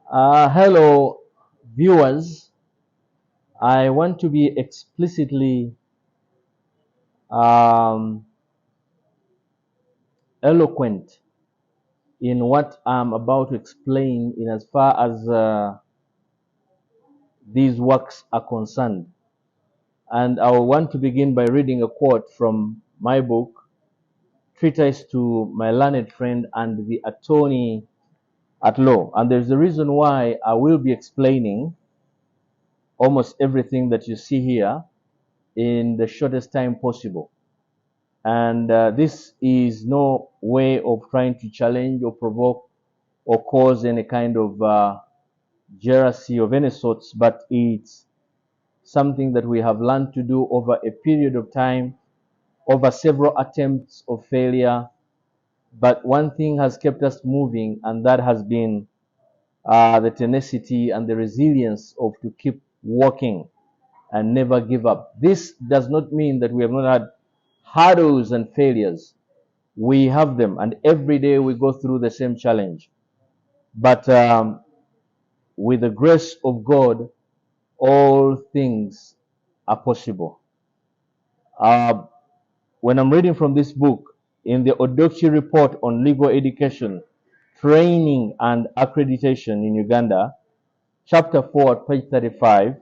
Hello, viewers. I want to be explicitly um, eloquent in what I'm about to explain in as far as these works are concerned. And I want to begin by reading a quote from my book, Treatise to My Learned Friend and the Attorney at Law. And there's a reason why I will be explaining almost everything that you see here in the shortest time possible. And this is no way of trying to challenge or provoke or cause any kind of jealousy of any sorts, but it's something that we have learned to do over a period of time, over several attempts of failure. But one thing has kept us moving, and that has been the tenacity and the resilience of to keep working and never give up. This does not mean that we have not had hurdles and failures. We have them, and every day we go through the same challenge. But with the grace of God, all things are possible. Uh, when I'm reading from this book, in the Odochi report on legal education, training, and accreditation in Uganda, chapter 4, page 35,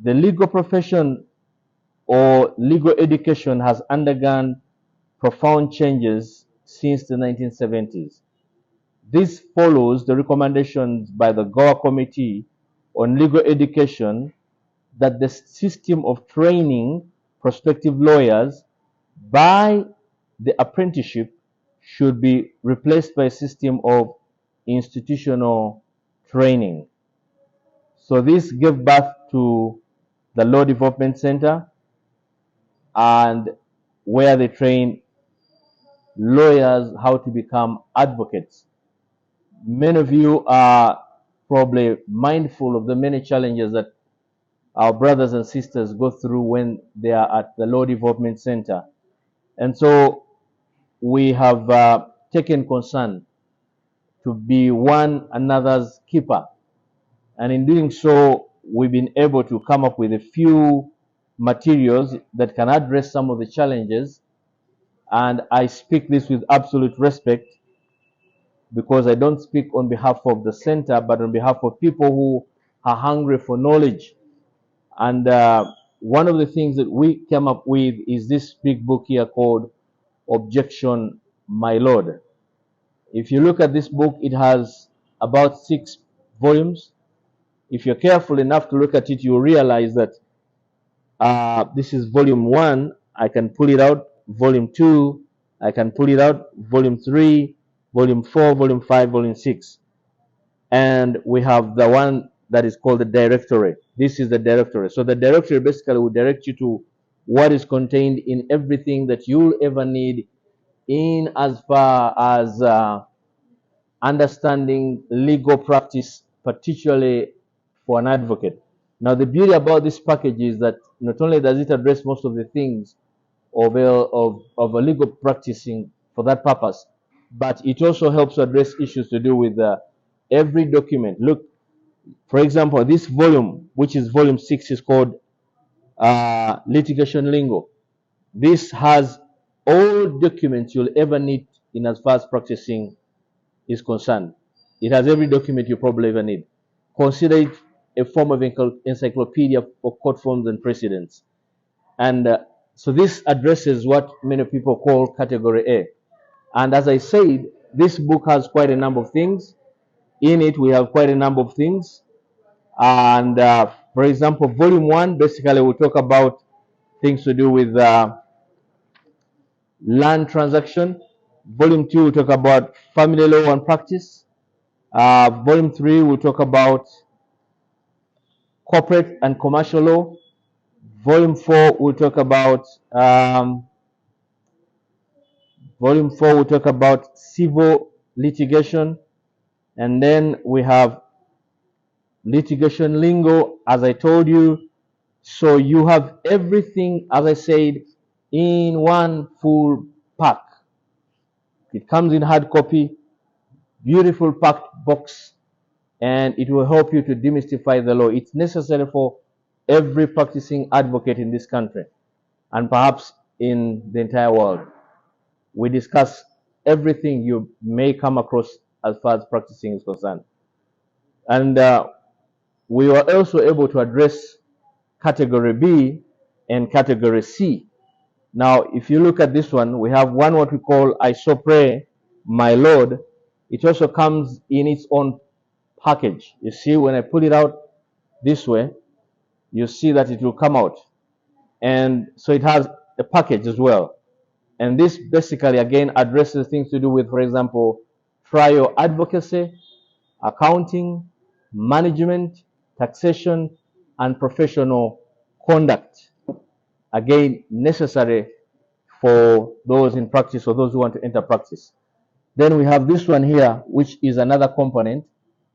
the legal profession or legal education has undergone profound changes since the 1970s. This follows the recommendations by the Goa Committee on Legal Education that the system of training prospective lawyers by the apprenticeship should be replaced by a system of institutional training. So this gave birth to the Law Development Center, and where they train lawyers how to become advocates. Many of you are probably mindful of the many challenges that our brothers and sisters go through when they are at the Law Development Center. And so we have taken concern to be one another's keeper. And in doing so, we've been able to come up with a few materials that can address some of the challenges. And I speak this with absolute respect because I don't speak on behalf of the center, but on behalf of people who are hungry for knowledge. And one of the things that we came up with is this big book here called Objection, My Lord. If you look at this book, it has about 6 volumes. If you're careful enough to look at it, you'll realize that this is volume 1. I can pull it out. Volume 2, I can pull it out. Volume 3, volume 4, volume 5, volume 6. And we have the one that is called the directory. This is the directory. So the directory basically will direct you to what is contained in everything that you'll ever need in as far as understanding legal practice, particularly for an advocate. Now, the beauty about this package is that not only does it address most of the things of a legal practicing for that purpose, but it also helps to address issues to do with every document. Look, for example, this volume, which is volume 6, is called Litigation Lingo. This has all documents you'll ever need in as far as practicing is concerned. It has every document you probably ever need. Consider it a form of encyclopedia for court forms and precedents. And so this addresses what many people call category A. And as I said, this book has quite a number of things. In it, we have quite a number of things. And for example, volume 1 basically will talk about things to do with land transaction. Volume 2 will talk about family law and practice. Volume 3 will talk about corporate and commercial law. Volume 4 will talk about civil litigation, and then we have litigation lingo, as I told you. So you have everything, as I said, in one full pack. It comes in hard copy, beautiful packed box, and it will help you to demystify the law. It's necessary for every practicing advocate in this country and perhaps in the entire world. We discuss everything you may come across as far as practicing is concerned. And we were also able to address category B and category C. Now, if you look at this one, we have one what we call I so pray, my Lord. It also comes in its own package. You see, when I pull it out this way, you see that it will come out. And so it has a package as well. And this basically, again, addresses things to do with, for example, trial advocacy, accounting, management, taxation, and professional conduct. Again, necessary for those in practice or those who want to enter practice. Then we have this one here, which is another component,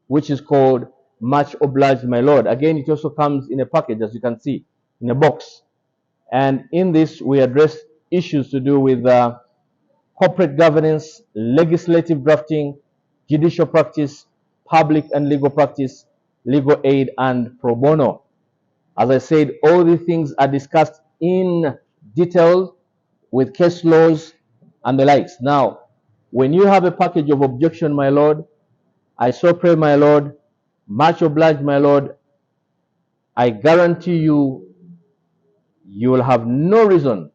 which is called Much Obliged, My Lord. Again, it also comes in a package, as you can see, in a box. And in this, we address issues to do with corporate governance, legislative drafting, judicial practice, public and legal practice, legal aid, and pro bono. As I said, all these things are discussed in detail with case laws and the likes. Now, when you have a package of objection, my Lord, I so pray, my Lord, much obliged, my Lord, I guarantee you, you will have no reason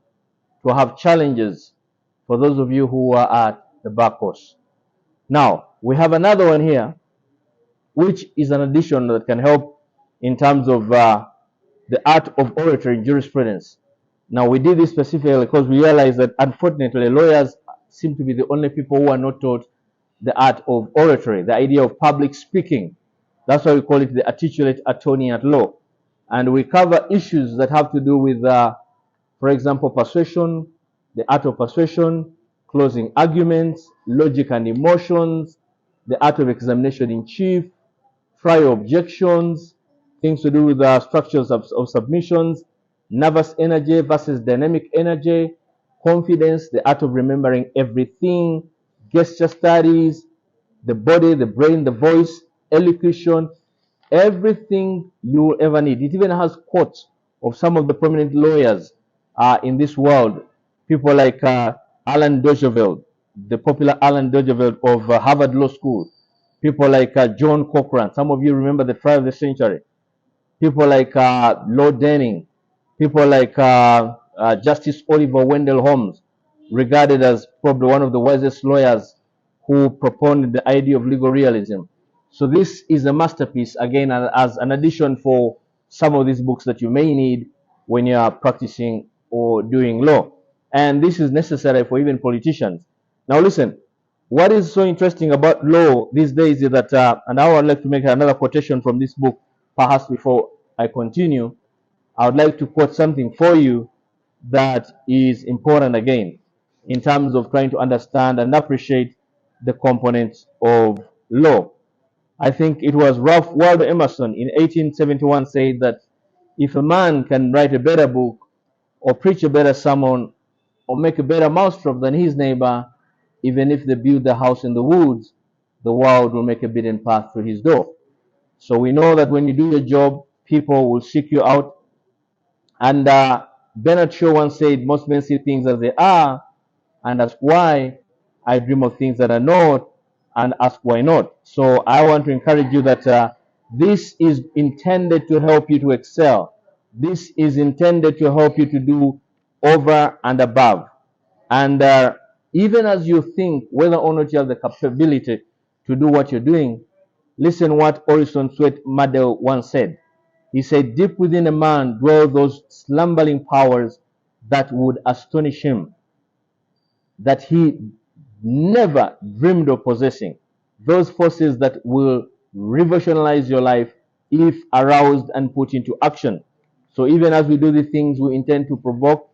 to have challenges for those of you who are at the bar course. Now, we have another one here, which is an addition that can help in terms of the art of oratory in jurisprudence. Now, we did this specifically because we realized that, unfortunately, lawyers seem to be the only people who are not taught the art of oratory, the idea of public speaking. That's why we call it the articulate attorney at law. And we cover issues that have to do with, for example, persuasion, the art of persuasion, closing arguments, logic and emotions, the art of examination in chief, trial objections, things to do with the structures of submissions, nervous energy versus dynamic energy, confidence, the art of remembering everything, gesture studies, the body, the brain, the voice, elocution, everything you will ever need. It even has quotes of some of the prominent lawyers in this world. People like Alan Dojeveld, the popular Alan Dojeveld of Harvard Law School. People like John Cochran. Some of you remember the trial of the century. People like Lord Denning. People like Justice Oliver Wendell Holmes, regarded as probably one of the wisest lawyers who proponed the idea of legal realism. So this is a masterpiece, again, as an addition for some of these books that you may need when you are practicing or doing law. And this is necessary for even politicians. Now listen, what is so interesting about law these days is that, and I would like to make another quotation from this book, perhaps before I continue. I would like to quote something for you that is important again in terms of trying to understand and appreciate the components of law. I think it was Ralph Waldo Emerson in 1871 said that if a man can write a better book or preach a better sermon or make a better mousetrap than his neighbor, even if they build the house in the woods, the world will make a beaten path to his door. So we know that when you do your job, people will seek you out. And Bernard Shaw once said, most men see things as they are and ask why. I dream of things that are not and ask why not. So I want to encourage you that this is intended to help you to excel. This is intended to help you to do over and above. And even as you think whether or not you have the capability to do what you're doing, listen what Orison Swett Marden once said. He said, deep within a man dwell those slumbering powers that would astonish him, that he never dreamed of possessing. Those forces that will revolutionize your life if aroused and put into action. So even as we do these things, we intend to provoke,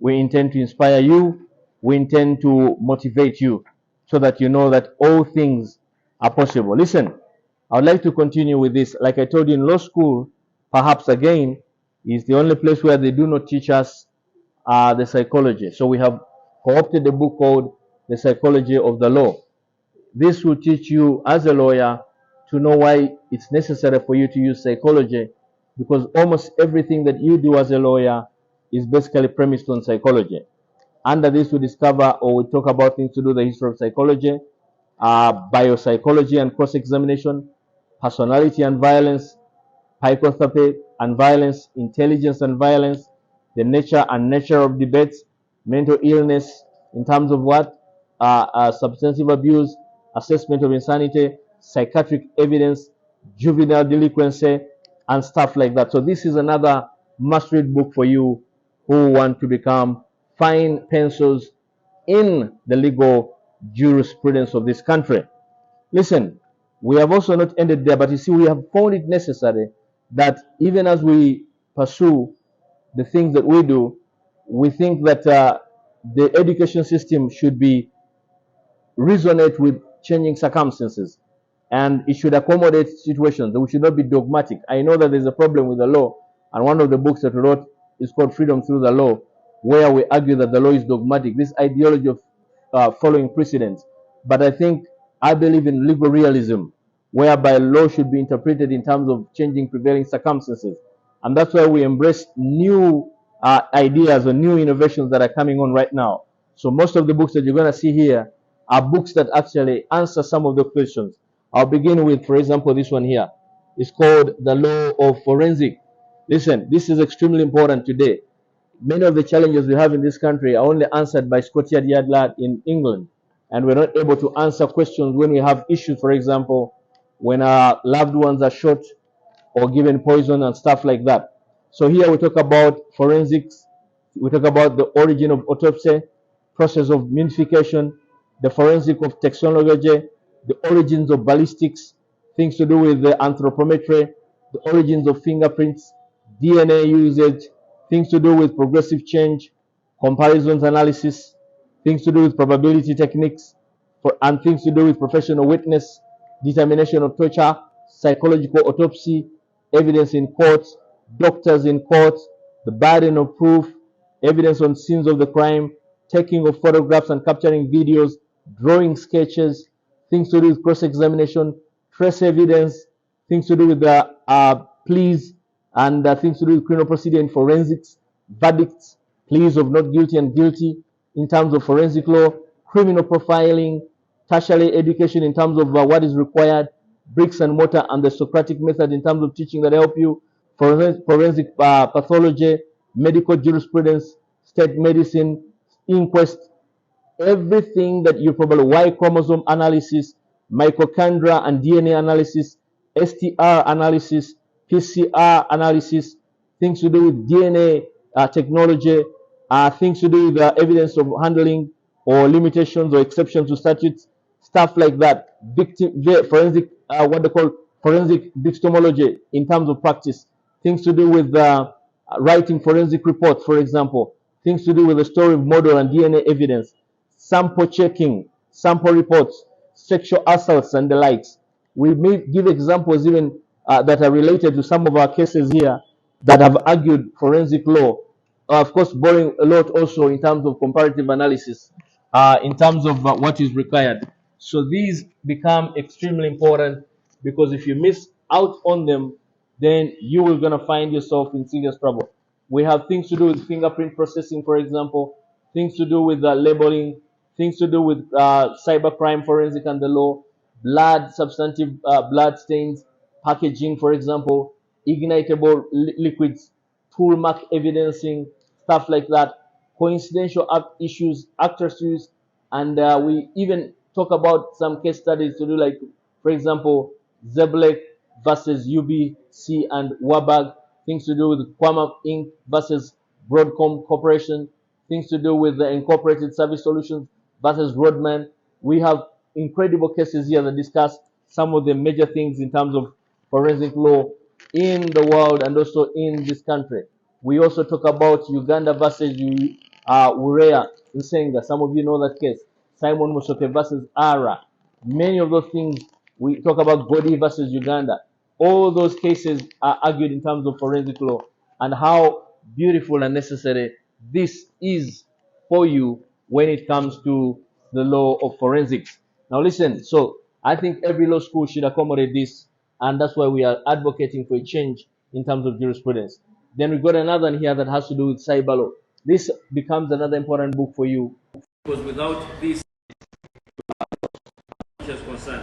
we intend to inspire you, we intend to motivate you so that you know that all things are possible. Listen, I would like to continue with this. Like I told you, in law school, perhaps again, is the only place where they do not teach us the psychology. So we have co-opted a book called The Psychology of the Law. This will teach you as a lawyer to know why it's necessary for you to use psychology, because almost everything that you do as a lawyer is basically premised on psychology. Under this, we discover or we talk about things to do with the history of psychology, biopsychology and cross-examination, personality and violence, psychotherapy and violence, intelligence and violence, the nature and nature of debates, mental illness in terms of what? Substantive abuse, assessment of insanity, psychiatric evidence, juvenile delinquency, and stuff like that. So this is another must-read book for you who want to become fine pencils in the legal jurisprudence of this country. Listen, we have also not ended there, but you see, we have found it necessary that even as we pursue the things that we do, we think that the education system should be resonate with changing circumstances, and it should accommodate situations. We should not be dogmatic. I know that there's a problem with the law, and one of the books that we wrote is called Freedom Through the Law, where we argue that the law is dogmatic, this ideology of following precedents. But I believe in legal realism, whereby law should be interpreted in terms of changing prevailing circumstances. And that's why we embrace new ideas or new innovations that are coming on right now. So most of the books that you're going to see here are books that actually answer some of the questions. I'll begin with, for example, this one here. It's called The Law of Forensic. Listen, this is extremely important today. Many of the challenges we have in this country are only answered by Scotland Yard in England, and we're not able to answer questions when we have issues, for example, when our loved ones are shot or given poison and stuff like that. So here we talk about forensics, we talk about the origin of autopsy, process of mummification, the forensic of technology, the origins of ballistics, things to do with the anthropometry, the origins of fingerprints, DNA usage, things to do with progressive change, comparisons analysis, things to do with probability techniques, and things to do with professional witness, determination of torture, psychological autopsy, evidence in courts, doctors in courts, the burden of proof, evidence on scenes of the crime, taking of photographs and capturing videos, drawing sketches, things to do with cross-examination, trace evidence, things to do with the pleas, and things to do with criminal procedure in forensics, verdicts, pleas of not guilty and guilty in terms of forensic law, criminal profiling, tertiary education in terms of what is required, bricks and mortar and the Socratic method in terms of teaching that help you, forensic pathology, medical jurisprudence, state medicine, inquest, everything that you probably Y chromosome analysis, mitochondria and DNA analysis, STR analysis, PCR analysis, things to do with DNA technology, things to do with evidence of handling or limitations or exceptions to statutes, stuff like that. Forensic, what they call forensic victimology in terms of practice, things to do with writing forensic reports, for example, things to do with the story of model and DNA evidence, sample checking, sample reports, sexual assaults, and the likes. We may give examples even that are related to some of our cases here that have argued forensic law. Of course, borrowing a lot also in terms of comparative analysis, in terms of what is required. So these become extremely important, because if you miss out on them, then you are going to find yourself in serious trouble. We have things to do with fingerprint processing, for example, things to do with labeling, things to do with cybercrime, forensic and the law, blood, substantive blood stains, packaging, for example, ignitable liquids, tool mark evidencing, stuff like that, coincidental issues, actors use, and we even talk about some case studies to do, like, for example, Zeblek versus UBC and Wabag, things to do with Quama Inc. versus Broadcom Corporation, things to do with the Incorporated Service Solutions versus Rodman. We have incredible cases here that discuss some of the major things in terms of forensic law in the world and also in this country. We also talk about Uganda versus Urea Nsenga. Some of you know that case. Simon Musoke versus Ara. Many of those things, we talk about Godi versus Uganda. All those cases are argued in terms of forensic law and how beautiful and necessary this is for you when it comes to the law of forensics. Now listen, so I think every law school should accommodate this, and that's why we are advocating for a change in terms of jurisprudence. Then we got another one here that has to do with cyber law. This becomes another important book for you because without this, is concerned.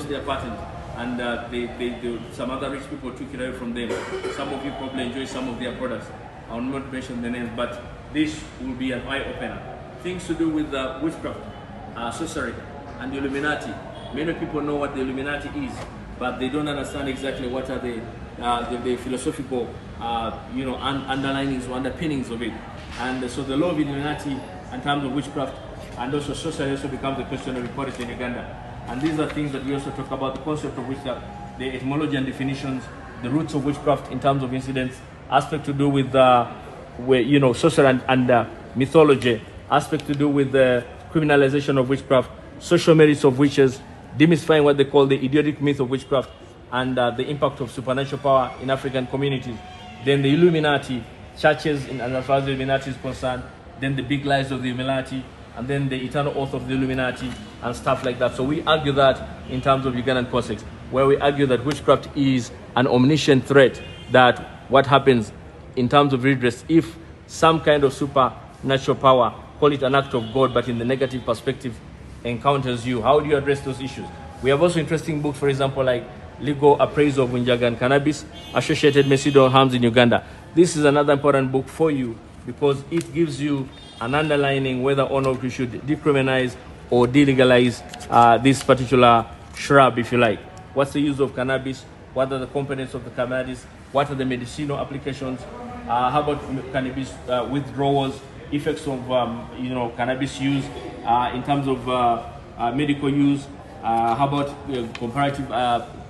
lost their patent, and some other rich people took it away from them. Some of you probably enjoy some of their products. I will not mention the names, but this will be an eye-opener. Things to do with witchcraft, sorcery, and the Illuminati. Many people know what the Illuminati is, but they don't understand exactly what are the philosophical, underlinings or underpinnings of it. And so the law of Illuminati in terms of witchcraft and also sorcery also becomes a question of importance in Uganda. And these are things that we also talk about, the concept of witchcraft, the etymology and definitions, the roots of witchcraft in terms of incidents, aspect to do with sorcery and mythology, aspect to do with the criminalization of witchcraft, social merits of witches, demystifying what they call the idiotic myth of witchcraft, and the impact of supernatural power in African communities. Then the Illuminati, churches, and as far as the Illuminati is concerned, then the big lies of the Illuminati, and then the eternal oath of the Illuminati, and stuff like that. So we argue that in terms of Ugandan context, where we argue that witchcraft is an omniscient threat, that what happens in terms of redress, if some kind of supernatural power, call it an act of God, but in the negative perspective, encounters you, how do you address those issues? We have also interesting books, for example, like Legal Appraisal of Winjagan Cannabis, Associated Medicinal Harms in Uganda. This is another important book for you because it gives you an underlining whether or not we should decriminalize or delegalize this particular shrub, if you like. What's the use of cannabis? What are the components of the cannabis? What are the medicinal applications? How about cannabis withdrawals, effects of cannabis use in terms of medical use? How about comparative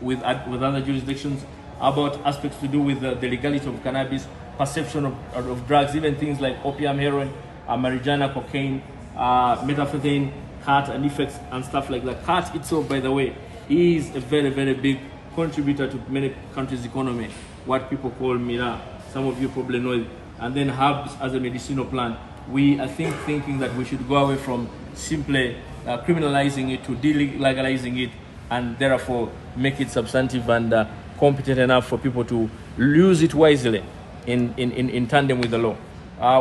with other jurisdictions? How about aspects to do with the legality of cannabis, perception of drugs, even things like opium, heroin, marijuana, cocaine, methamphetamine, cat, and effects and stuff like that. Cat itself, by the way, is a very, very big contributor to many countries' economy, what people call mira. Some of you probably know it. And then herbs as a medicinal plant. We are thinking that we should go away from simply criminalizing it to delegalizing it, and therefore make it substantive and competent enough for people to use it wisely in tandem with the law.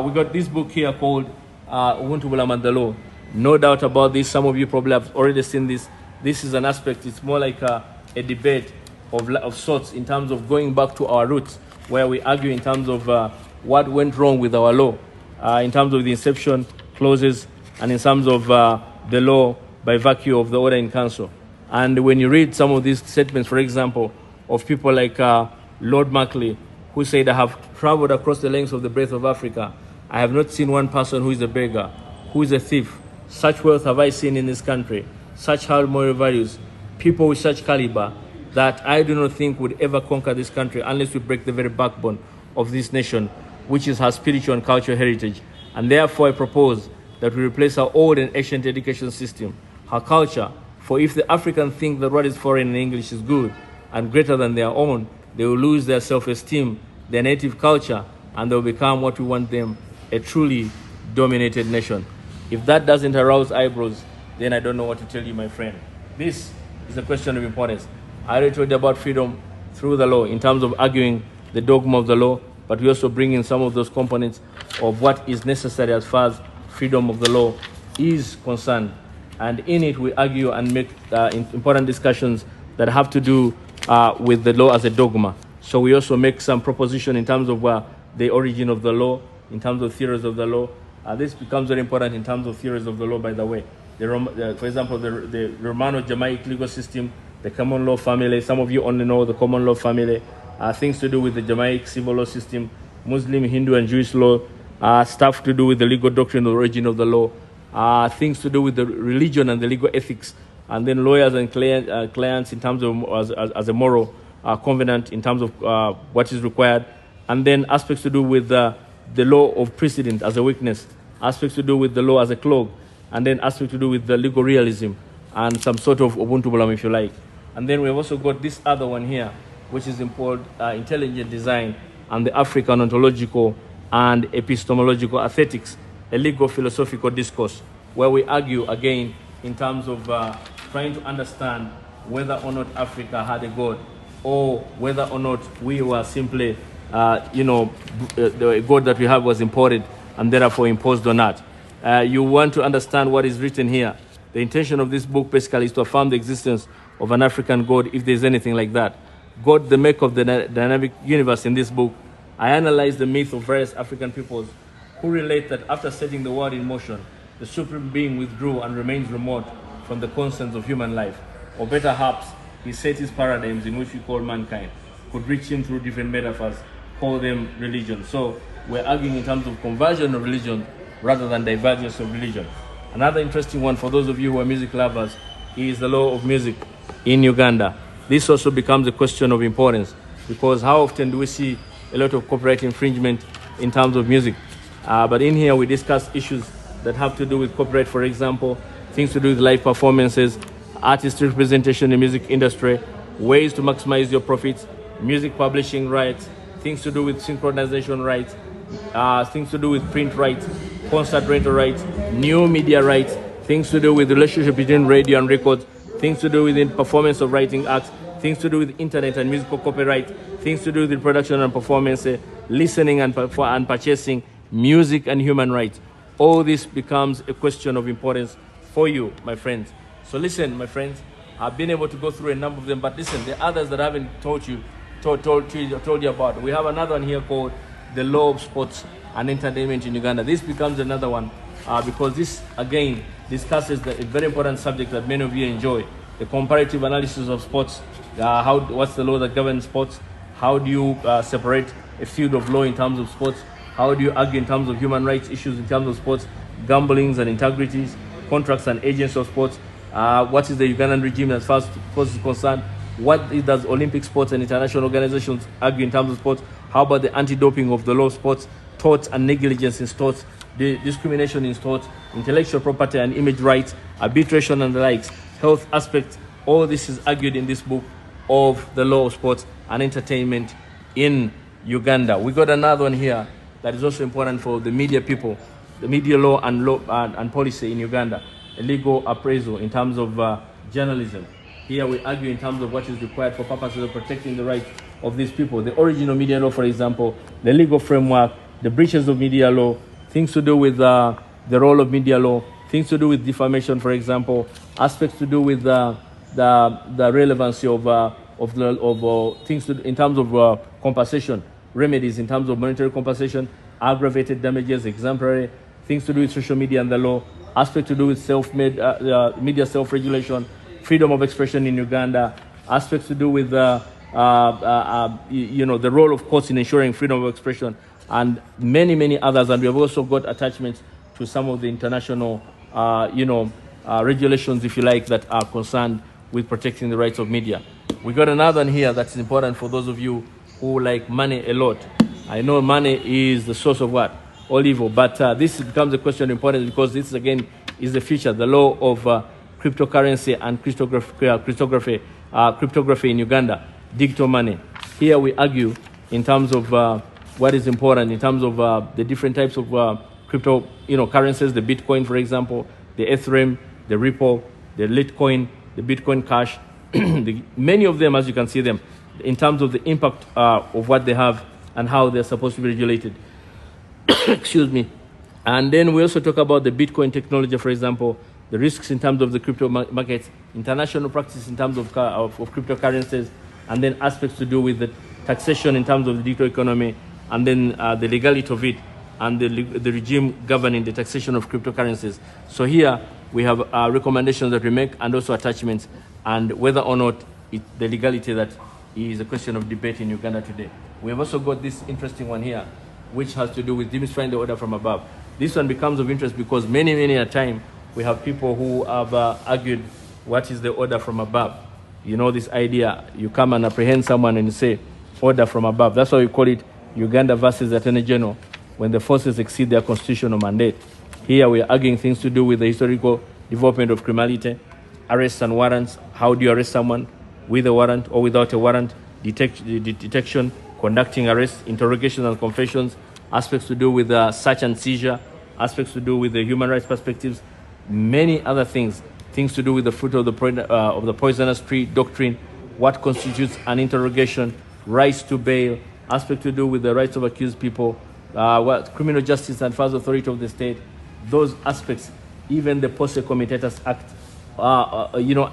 We got this book here called Ubuntu Bulaman the Law. No doubt about this. Some of you probably have already seen this. This is an aspect, it's more like a debate of sorts in terms of going back to our roots, where we argue in terms of what went wrong with our law, in terms of the inception clauses, and in terms of the law by virtue of the order in council. And when you read some of these statements, for example, of people like Lord Mackley, who said, I have traveled across the length of the breadth of Africa. I have not seen one person who is a beggar, who is a thief. Such wealth have I seen in this country, such high moral values, people with such caliber, that I do not think would ever conquer this country unless we break the very backbone of this nation, which is her spiritual and cultural heritage. And therefore I propose that we replace our old and ancient education system, her culture, for if the Africans think that what is foreign in English is good and greater than their own, they will lose their self-esteem, their native culture, and they will become what we want them, a truly dominated nation. If that doesn't arouse eyebrows, then I don't know what to tell you, my friend. This is a question of importance. I already told you about freedom through the law in terms of arguing the dogma of the law, but we also bring in some of those components of what is necessary as far as freedom of the law is concerned. And in it, we argue and make important discussions that have to do with the law as a dogma. So we also make some proposition in terms of the origin of the law, in terms of theories of the law. This becomes very important in terms of theories of the law, by the way. For example, the Romano-Jamaic legal system, the common law family. Some of you only know the common law family. Things to do with the Jamaic civil law system, Muslim, Hindu, and Jewish law. Stuff to do with the legal doctrine of the origin of the law. Things to do with the religion and the legal ethics. And then lawyers and clients in terms of as a moral covenant in terms of what is required. And then aspects to do with the law of precedent as a witness. Aspects to do with the law as a clog. And then aspects to do with the legal realism and some sort of Ubuntu Bulam, if you like. And then we've also got this other one here, which is called intelligent design and the African ontological and epistemological aesthetics, a legal philosophical discourse, where we argue again in terms of trying to understand whether or not Africa had a god, or whether or not we were simply, the god that we have was imported and therefore imposed on us. You want to understand what is written here. The intention of this book basically is to affirm the existence of an African God, if there's anything like that. God, the maker of the dynamic universe. In this book, I analyze the myth of various African peoples who relate that after setting the world in motion, the supreme being withdrew and remains remote from the concerns of human life. Or better perhaps, he set his paradigms in which we call mankind, could reach him through different metaphors, call them religion. So we're arguing in terms of conversion of religion rather than divergence of religion. Another interesting one for those of you who are music lovers is the law of music in Uganda. This also becomes a question of importance because how often do we see a lot of copyright infringement in terms of music? But in here we discuss issues that have to do with copyright, for example, things to do with live performances, artistic representation in the music industry, ways to maximize your profits, music publishing rights, things to do with synchronization rights, things to do with print rights, concert rental rights, new media rights, things to do with the relationship between radio and records, things to do with the performance of writing acts, things to do with internet and musical copyright, things to do with the production and performance, listening and purchasing, music and human rights. All this becomes a question of importance for you, my friends. So listen, my friends, I've been able to go through a number of them, but listen, the others that I haven't told you about. We have another one here called the law of sports and entertainment in Uganda. This becomes another one because this, again, discusses a very important subject that many of you enjoy, the comparative analysis of sports. What's the law that governs sports? How do you separate a field of law in terms of sports? How do you argue in terms of human rights issues in terms of sports, gamblings and integrities, contracts and agents of sports? What is the Ugandan regime as far as sports is concerned? What does Olympic sports and international organizations argue in terms of sports? How about the anti-doping of the law of sports, torts and negligence in sports, the discrimination in sports, intellectual property and image rights, arbitration and the likes, health aspects? All this is argued in this book of the law of sports and entertainment in Uganda. We got another one here that is also important for the media people, the media law and policy in Uganda, a legal appraisal in terms of journalism. Here we argue in terms of what is required for purposes of protecting the rights of these people. The original media law, for example, the legal framework, the breaches of media law, things to do with the role of media law, things to do with defamation, for example, aspects to do with the relevancy of things in terms of compensation, remedies in terms of monetary compensation, aggravated damages, exemplary, things to do with social media and the law, aspect to do with self-made media self-regulation, freedom of expression in Uganda, aspects to do with the role of courts in ensuring freedom of expression, and many others. And we have also got attachments to some of the international regulations, if you like, that are concerned with protecting the rights of media. We got another one here that's important for those of you who like money a lot. I know money is the source of what? All evil. But this becomes a question of importance because this, again, is the future, the law of cryptocurrency and cryptography in Uganda, digital money. Here we argue in terms of what is important, in terms of the different types of crypto currencies, the Bitcoin, for example, the Ethereum, the Ripple, the Litecoin, the Bitcoin Cash, many of them, as you can see them, in terms of the impact of what they have and how they're supposed to be regulated. Excuse me. And then we also talk about the Bitcoin technology, for example, the risks in terms of the crypto markets, international practice in terms of cryptocurrencies, and then aspects to do with the taxation in terms of the digital economy, and then the legality of it, and the regime governing the taxation of cryptocurrencies. So here we have recommendations that we make and also attachments, and whether or not the legality that is a question of debate in Uganda today. We have also got this interesting one here, which has to do with demystifying the order from above. This one becomes of interest because many a time we have people who have argued what is the order from above. You know this idea, you come and apprehend someone and you say order from above. That's why we call it Uganda versus the Attorney General, when the forces exceed their constitutional mandate. Here we are arguing things to do with the historical development of criminality, arrests and warrants. How do you arrest someone with a warrant or without a warrant? Detection, conducting arrests, interrogations and confessions, aspects to do with search and seizure, aspects to do with the human rights perspectives, many other things to do with the fruit of the poisonous tree doctrine, what constitutes an interrogation, rights to bail, aspect to do with the rights of accused people, what criminal justice and first authority of the state, those aspects, even the Posse Comitatus Act,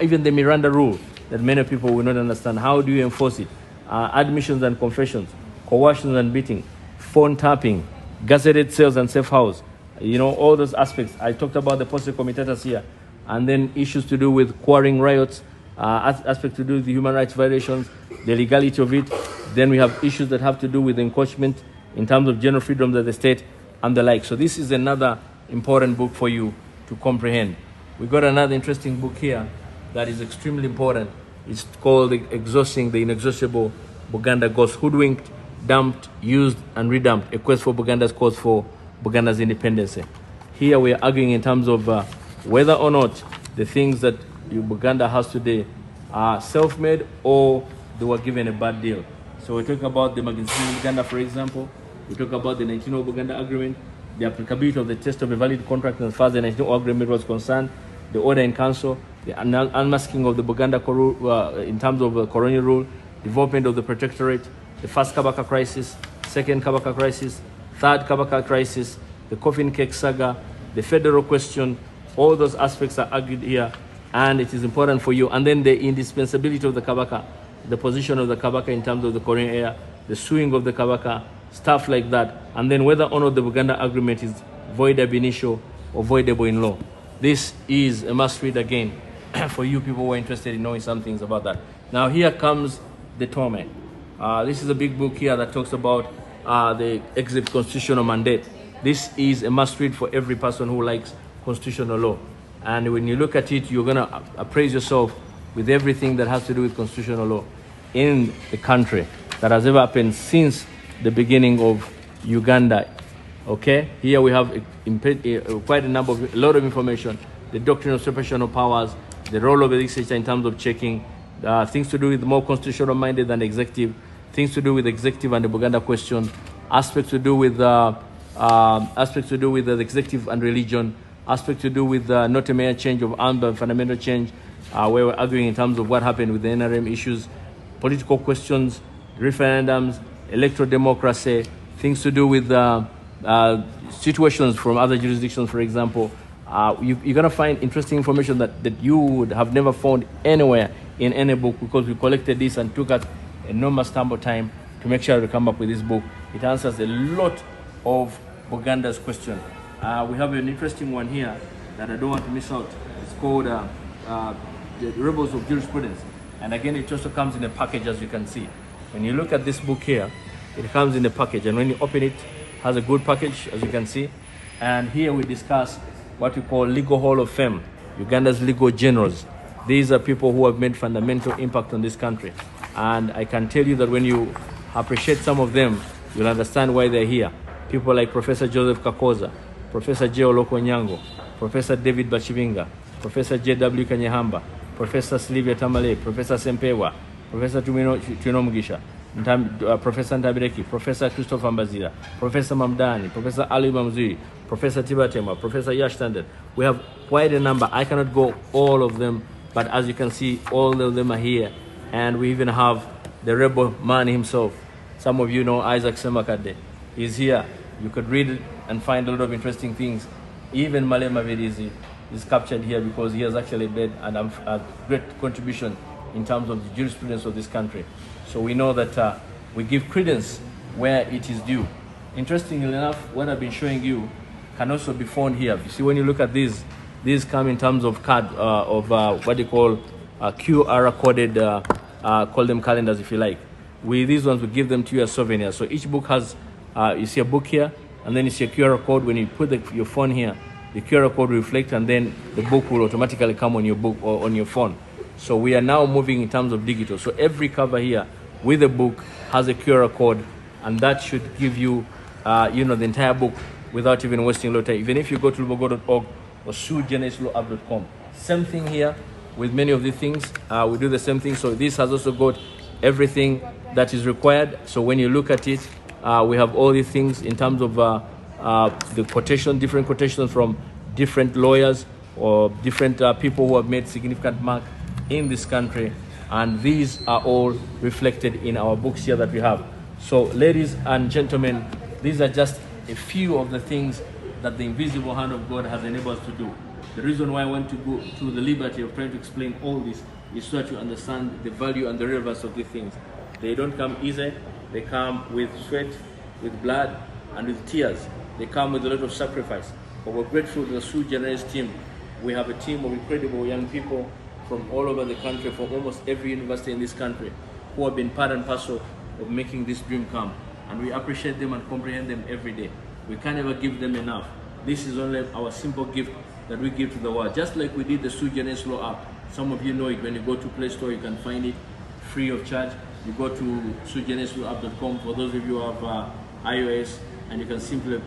even the Miranda rule, that many people will not understand. How do you enforce it? Admissions and confessions, coercions and beating, phone tapping, gazetted sales and safe house. You know, all those aspects. I talked about the posse comitatus here. And then issues to do with quarrying riots, aspects to do with the human rights violations, the legality of it. Then we have issues that have to do with encroachment in terms of general freedoms of the state and the like. So this is another important book for you to comprehend. We got another interesting book here that is extremely important. It's called Exhausting the Inexhaustible Buganda Ghost, Hoodwinked, Dumped, Used, and Redumped, a quest for Buganda's cause for Buganda's independence. Here we are arguing in terms of whether or not the things that Buganda has today are self-made or they were given a bad deal. So we talk about the Magazine of Uganda, for example. We talk about the 1900 Buganda Agreement, the applicability of the test of a valid contract as far as the 1900 Agreement was concerned, the order in council, the unmasking of the Buganda in terms of colonial rule, development of the protectorate, the first Kabaka crisis, second Kabaka crisis, third Kabaka crisis, the coffin cake saga, the federal question. All those aspects are argued here, and it is important for you. And then the indispensability of the Kabaka, the position of the Kabaka in terms of the colonial era, the suing of the Kabaka, stuff like that. And then whether or not the Buganda Agreement is void ab initio or voidable in law. This is a must read again for you people who are interested in knowing some things about that. Now here comes the torment. This is a big book here that talks about the exit constitutional mandate. This is a must read for every person who likes constitutional law. And when you look at it, you're going to appraise yourself with everything that has to do with constitutional law in the country that has ever happened since the beginning of Uganda. Okay, here we have quite a lot of information, the doctrine of separation of powers, the role of the legislature in terms of checking, things to do with more constitutional minded than executive, things to do with executive and the Buganda question, aspects to do with the executive and religion, aspects to do with not a mere change of arm but fundamental change, where we're arguing in terms of what happened with the NRM issues, political questions, referendums, electoral democracy, things to do with situations from other jurisdictions, for example. You're going to find interesting information that you would have never found anywhere in any book, because we collected this and took us enormous time to make sure to come up with this book. It answers a lot of Buganda's question. We have an interesting one here that I don't want to miss out. It's called The Rebels of Jurisprudence. And again, it also comes in a package, as you can see. When you look at this book here, it comes in a package. And when you open it, has a good package, as you can see. And here we discuss what we call Legal Hall of Fame, Uganda's legal generals. These are people who have made fundamental impact on this country. And I can tell you that when you appreciate some of them, you'll understand why they're here. People like Professor Joseph Kakoza, Professor J. Oloko Nyango, Professor David Bachivinga, Professor J.W. Kanyehamba, Professor Sylvia Tamale, Professor Sempewa, Professor Twino Mugisha, Professor Ntabireki, Professor Christopher Mbazira, Professor Mamdani, Professor Ali Mamzui, Professor Tibatema, Professor Yash Standard. We have quite a number. I cannot go all of them, but as you can see, all of them are here. And we even have the rebel man himself. Some of you know Isaac Semakade. He's here. You could read it and find a lot of interesting things. Even Malema Vedizi is captured here because he has actually made a great contribution in terms of the jurisprudence of this country. So we know that we give credence where it is due. Interestingly enough, what I've been showing you can also be found here. You see, when you look at these come in terms of what they call QR coded, call them calendars if you like. These ones, we give them to you as souvenirs. So each book has, you see a book here, and then you see a QR code. When you put your phone here, the QR code will reflect, and then the book will automatically come on your book or on your phone. So we are now moving in terms of digital. So every cover here with a book has a QR code, and that should give you, the entire book without even wasting a lot of time. Even if you go to lubogo.org or suegeneslawup.com. Same thing here with many of these things. We do the same thing. So this has also got everything that is required. So when you look at it, we have all these things in terms of the quotation, different quotations from different lawyers or different people who have made significant mark in this country. And these are all reflected in our books here that we have. So ladies and gentlemen, these are just a few of the things that the invisible hand of God has enabled us to do. The reason why I want to go through the liberty of trying to explain all this is so that you understand the value and the relevance of these things. They don't come easy. They come with sweat, with blood, and with tears. They come with a lot of sacrifice. But we're grateful to the Sui Generis team. We have a team of incredible young people from all over the country, from almost every university in this country, who have been part and parcel of making this dream come. And we appreciate them and comprehend them every day. We can't ever give them enough. This is only our simple gift that we give to the world. Just like we did the Sui Generis Law app. Some of you know it. When you go to Play Store, you can find it free of charge. You go to suigenerislawapp.com for those of you who have iOS, and you can simply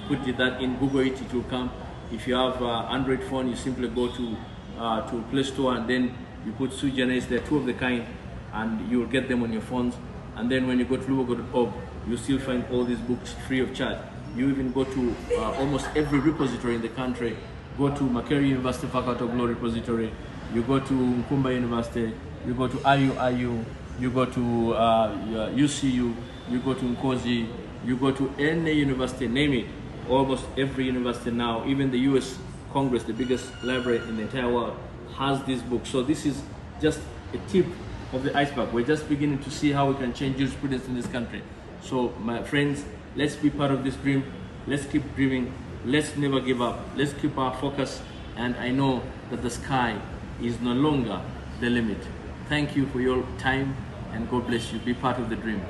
put that in, Google it, it will come. If you have Android phone, you simply go to Play Store and then you put Sui Generis. They're two of the kind, and you will get them on your phones. And then when you go to lubogo.org, you still find all these books free of charge. You even go to almost every repository in the country. Go to Makerere University Faculty of Law repository. You go to Nkumba University. You go to IU. You go to UCU. You go to Nkozi. You go to any university, name it. Almost every university now, even the US Congress, the biggest library in the entire world, has this book. So this is just a tip of the iceberg. We're just beginning to see how we can change jurisprudence in this country. So my friends, let's be part of this dream. Let's keep dreaming. Let's never give up. Let's keep our focus. And I know that the sky is no longer the limit. Thank you for your time, and God bless you. Be part of the dream.